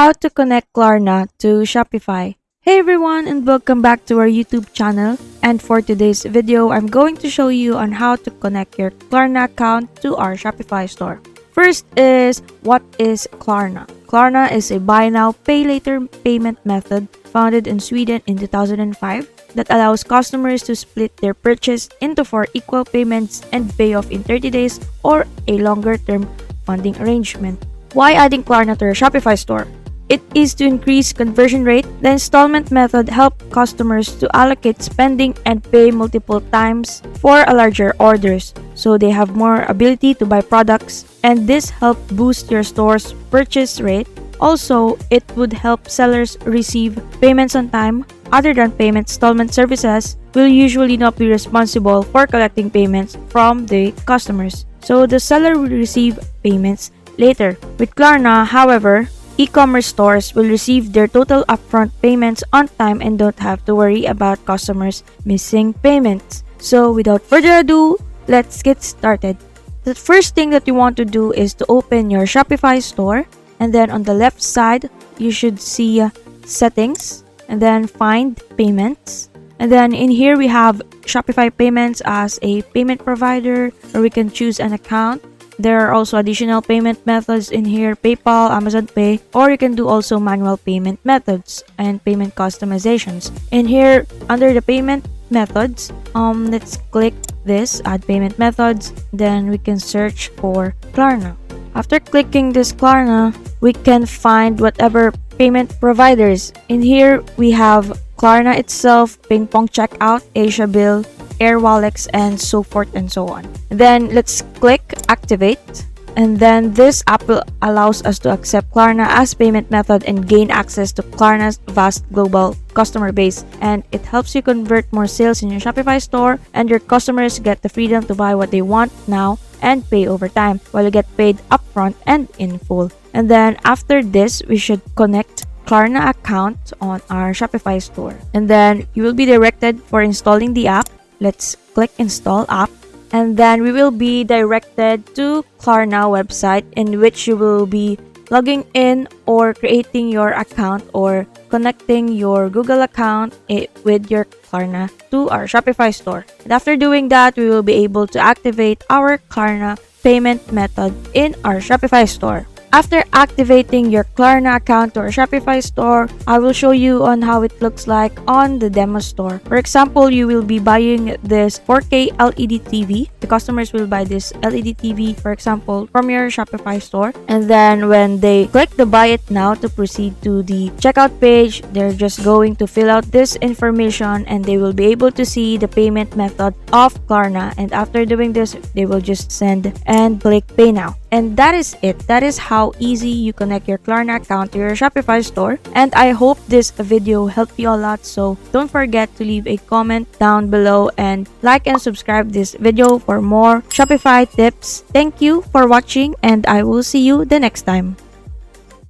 how to connect Klarna to Shopify. Hey everyone, and welcome back to our YouTube channel. And for today's video, I'm going to show you on how to connect your Klarna account to our Shopify store. First is, what is Klarna? Klarna is a buy now, pay later payment method founded in Sweden in 2005 that allows customers to split their purchase into 4 equal payments and pay off in 30 days or a longer term funding arrangement. Why adding Klarna to your Shopify store? It is to increase conversion rate. The installment method helps customers to allocate spending and pay multiple times for a larger orders, so they have more ability to buy products, and this helps boost your store's purchase rate. Also, it would help sellers receive payments on time. Other than payment installment services will usually not be responsible for collecting payments from the customers, so the seller will receive payments later. With Klarna, however, e-commerce stores will receive their total upfront payments on time and don't have to worry about customers missing payments. So without further ado, let's get started. The first thing that you want to do is to open your Shopify store, and then on the left side, you should see settings, and then find payments. And then in here, we have Shopify payments as a payment provider, or we can choose an account. There are also additional payment methods in here, PayPal, Amazon Pay, or you can do also manual payment methods and payment customizations. In here, under the payment methods, let's click this, add payment methods. Then we can search for Klarna. After clicking this Klarna, we can find whatever payment providers. In here, we have Klarna itself, Ping Pong Checkout, Asia Bill, Air Wallets, and so forth and so on. Then let's click activate, and then this app will allows us to accept Klarna as payment method and gain access to Klarna's vast global customer base, and it helps you convert more sales in your Shopify store, and your customers get the freedom to buy what they want now and pay over time, while you get paid upfront and in full. And then after this, we should connect Klarna account on our Shopify store, and then you will be directed for installing the app. Let's click install app, and then we will be directed to Klarna website, in which you will be logging in or creating your account or connecting your Google account with your Klarna to our Shopify store. And after doing that, we will be able to activate our Klarna payment method in our Shopify store. After activating your Klarna account to our Shopify store, I will show you on how it looks like on the demo store. For example, you will be buying this 4K LED TV. The customers will buy this LED TV, for example, from your Shopify store. And then when they click the buy it now to proceed to the checkout page, they're just going to fill out this information, and they will be able to see the payment method of Klarna. And after doing this, they will just send and click pay now. And that is it. That is how easy you connect your Klarna account to your Shopify store. And I hope this video helped you a lot. So don't forget to leave a comment down below and like and subscribe this video for more Shopify tips. Thank you for watching, and I will see you the next time.